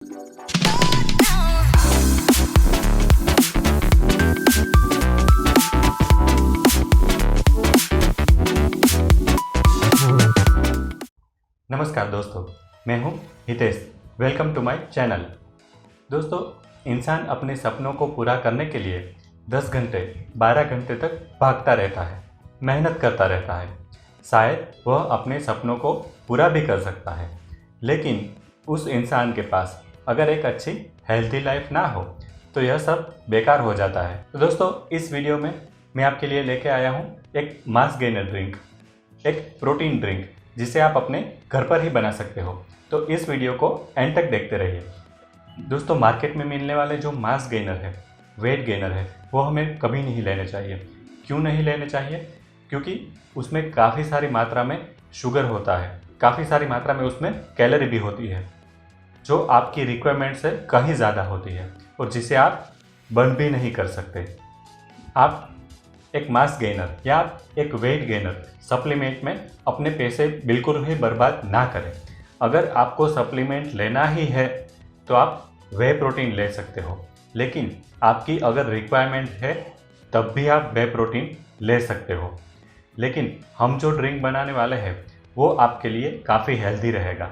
नमस्कार दोस्तों, मैं हूं Hitesh. Welcome to my channel. दोस्तों, इंसान अपने सपनों को पूरा करने के लिए 10 घंटे 12 घंटे तक भागता रहता है, मेहनत करता रहता है। शायद वह अपने सपनों को पूरा भी कर सकता है, लेकिन उस इंसान के पास अगर एक अच्छी हेल्थी लाइफ ना हो तो यह सब बेकार हो जाता है। तो दोस्तों, इस वीडियो में मैं आपके लिए लेके आया हूँ एक मास गेनर ड्रिंक, एक प्रोटीन ड्रिंक जिसे आप अपने घर पर ही बना सकते हो। तो इस वीडियो को एंड तक देखते रहिए। दोस्तों, मार्केट में मिलने वाले जो मास गेनर है, वेट गेनर है, वो हमें कभी नहीं लेने चाहिए। क्यों नहीं लेने चाहिए? क्योंकि उसमें काफ़ी सारी मात्रा में शुगर होता है, काफ़ी सारी मात्रा में उसमें कैलोरी भी होती है, जो आपकी रिक्वायरमेंट से कहीं ज़्यादा होती है और जिसे आप बर्न भी नहीं कर सकते। आप एक मास गेनर या एक वेट गेनर सप्लीमेंट में अपने पैसे बिल्कुल भी बर्बाद ना करें। अगर आपको सप्लीमेंट लेना ही है तो आप वे प्रोटीन ले सकते हो, लेकिन आपकी अगर रिक्वायरमेंट है तब भी आप वे प्रोटीन ले सकते हो। लेकिन हम जो ड्रिंक बनाने वाले हैं वो आपके लिए काफ़ी हेल्दी रहेगा।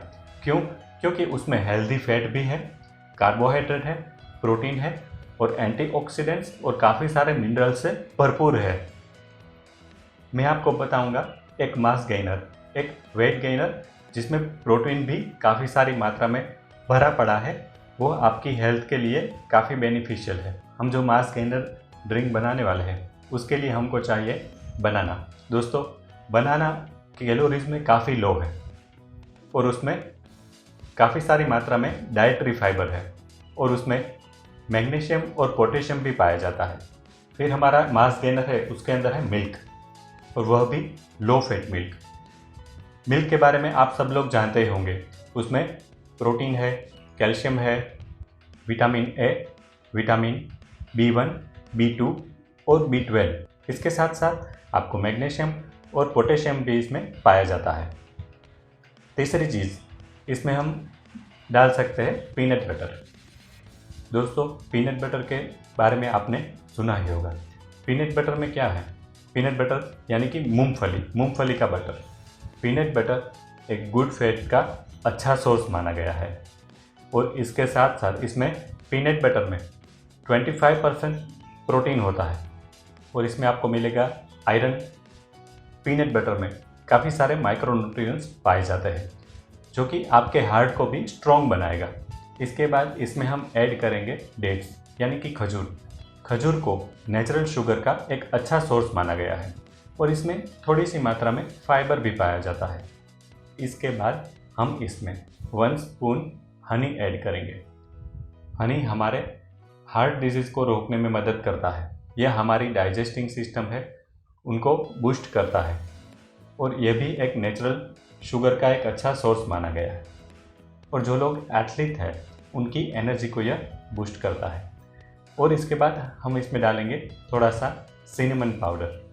क्यों? क्योंकि उसमें हेल्दी फैट भी है, कार्बोहाइड्रेट है, प्रोटीन है और एंटीऑक्सीडेंट्स और काफ़ी सारे मिनरल से भरपूर है। मैं आपको बताऊंगा एक मास गेनर, एक वेट गेनर जिसमें प्रोटीन भी काफ़ी सारी मात्रा में भरा पड़ा है, वो आपकी हेल्थ के लिए काफ़ी बेनिफिशियल है। हम जो मास गेनर ड्रिंक बनाने वाले हैं उसके लिए हमको चाहिए बनाना। दोस्तों, बनाना कैलोरीज में काफ़ी लो है और उसमें काफ़ी सारी मात्रा में डाइटरी फाइबर है और उसमें मैग्नीशियम और पोटेशियम भी पाया जाता है। फिर हमारा मास गेनर है, उसके अंदर है मिल्क, और वह भी लो फैट मिल्क। मिल्क के बारे में आप सब लोग जानते ही होंगे। उसमें प्रोटीन है, कैल्शियम है, vitamin A, vitamin B1, B2 और B12। इसके साथ साथ आपको मैग्नीशियम और पोटेशियम भी इसमें पाया जाता है। तीसरी चीज़, इसमें हम डाल सकते हैं पीनट बटर। दोस्तों, पीनट बटर के बारे में आपने सुना ही होगा। पीनट बटर में क्या है? पीनट बटर यानी कि मूंगफली का बटर। पीनट बटर एक गुड फैट का अच्छा सोर्स माना गया है और इसके साथ साथ इसमें पीनट बटर में 25% प्रोटीन होता है और इसमें आपको मिलेगा आयरन। पीनट बटर में काफ़ी सारे माइक्रोन्यूट्रिएंट्स पाए जाते हैं जो कि आपके हार्ट को भी स्ट्रॉन्ग बनाएगा। इसके बाद इसमें हम ऐड करेंगे डेट्स यानी कि खजूर। खजूर को नेचुरल शुगर का एक अच्छा सोर्स माना गया है और इसमें थोड़ी सी मात्रा में फाइबर भी पाया जाता है। इसके बाद हम इसमें 1 स्पून हनी ऐड करेंगे। हनी हमारे हार्ट डिजीज़ को रोकने में मदद करता है। यह हमारी डाइजेस्टिंग सिस्टम है, उनको बूस्ट करता है और यह भी एक नेचुरल शुगर का एक अच्छा सोर्स माना गया है। और जो लोग एथलीट हैं उनकी एनर्जी को यह बूस्ट करता है। और इसके बाद हम इसमें डालेंगे थोड़ा सा सिनेमन पाउडर।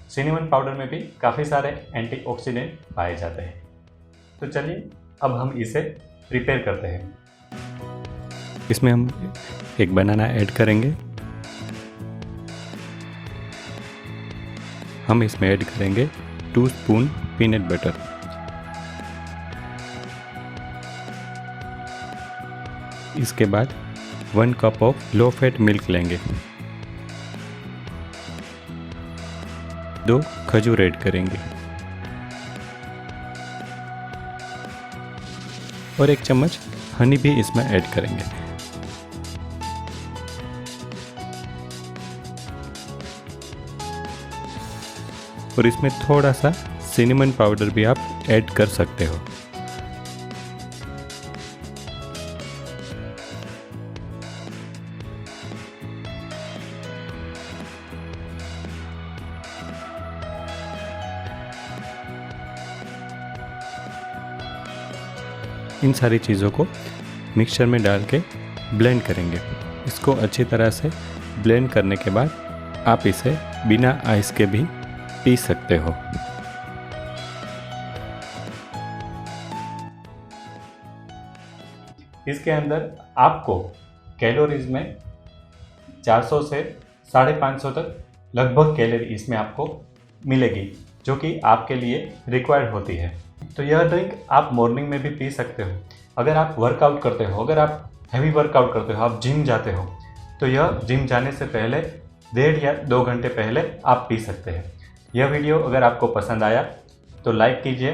सिनेमन पाउडर में भी काफ़ी सारे एंटीऑक्सीडेंट पाए जाते हैं। तो चलिए अब हम इसे प्रिपेयर करते हैं। इसमें हम एक बनाना ऐड करेंगे। हम इसमें ऐड करेंगे 2 स्पून पीनट बटर। इसके बाद 1 cup of low fat milk लेंगे। 2 खजूर ऐड करेंगे और 1 चम्मच हनी भी इसमें ऐड करेंगे। और इसमें थोड़ा सा सिनेमन पाउडर भी आप ऐड कर सकते हो। इन सारी चीज़ों को मिक्सचर में डाल के ब्लेंड करेंगे। इसको अच्छी तरह से ब्लेंड करने के बाद आप इसे बिना आइस के भी पी सकते हो। इसके अंदर आपको कैलोरीज में 400 से 550 तक लगभग कैलोरी इसमें आपको मिलेगी, जो कि आपके लिए रिक्वायर्ड होती है। तो यह ड्रिंक आप मॉर्निंग में भी पी सकते हो। अगर आप वर्कआउट करते हो, अगर आप हैवी वर्कआउट करते हो, आप जिम जाते हो, तो यह जिम जाने से पहले 1.5 या 2 घंटे पहले आप पी सकते हैं। यह वीडियो अगर आपको पसंद आया तो लाइक कीजिए।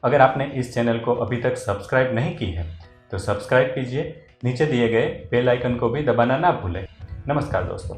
अगर आपने इस चैनल को अभी तक सब्सक्राइब नहीं की है तो सब्सक्राइब कीजिए। नीचे दिए गए बेल आइकन को भी दबाना ना भूलें। नमस्कार दोस्तों।